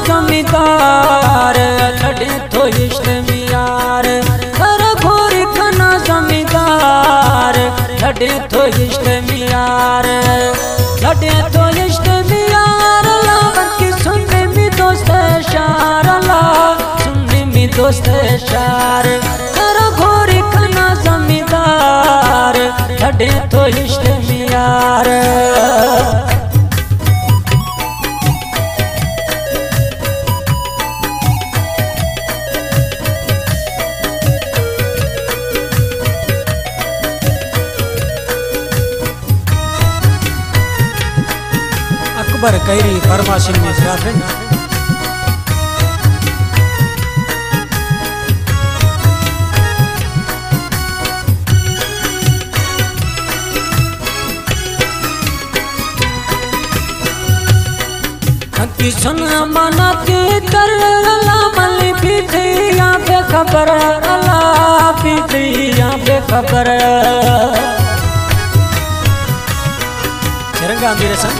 जमींदार लड़े तो इश्क मियार कर घोरी खाना जमींदार लड़े तो इश्क मियार लड़े तो इश्क मियार लावत की सुनने में दोस्त शार ला सुनने में दोस्त शार कर घोरी खाना जमींदार लड़े तो इश्क मियार अकबर कैरी फरमाशी में जाते की सुन मना के कर अल्लाह मली पीठियां बेखबर अल्लाह पीठियां बेखबर चरंगा मेरे संग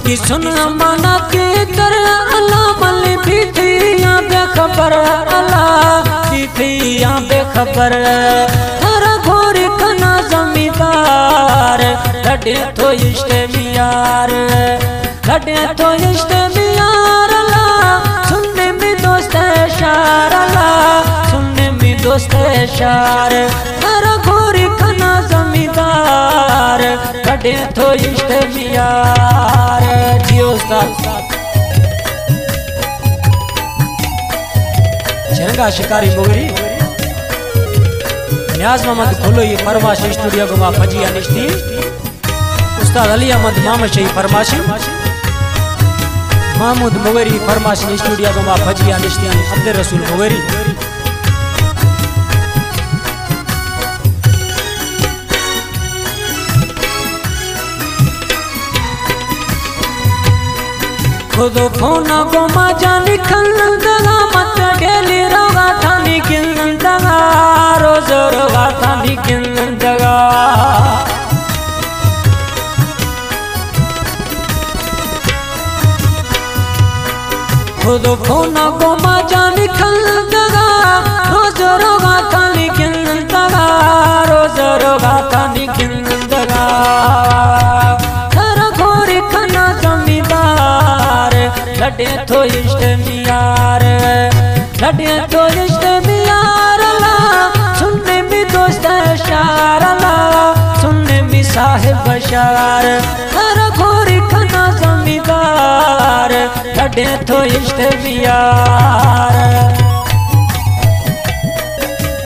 की सुन मना के कर अल्लाह मली पीठियां बेखबर अल्लाह पीठियां बेखबर हर घोरी खाना जमींदार लड़े तो इश्क मियार लड़े तो इश्क मियार ला सुनने में दोस्त शार ला सुनने में दोस्त शार हर घोरी खाना जमींदार लड़े तो इश्क मियार जियो उस्ताद चरंगा शिकारी बोगरी न्याज मोहम्मद खोलो ये फरमाश स्टूडियो को मां फजिया निश्ती उस्ताद अली अहमद मामशई फरमाशी महमूद मुगरी फरमाशी स्टूडियो को मां फजिया निश्ती अब्दुल रसूल मुगरी खुद फोन को मजा निकलंदा मत डेली रोगा थानी किंदा रोज रोगा थानी किंदा खुद फोन को मजा निकलंदा रोज रोगा थानी किंदा रोज रोगा थानी किंदा लड़े तो इश्क मियार लड़े तो इश्क मियार ला सुनने में दोस्त शार ला सुनने में साहिब बशार हर घोरी खाना जमींदार लड़े तो इश्क मियार।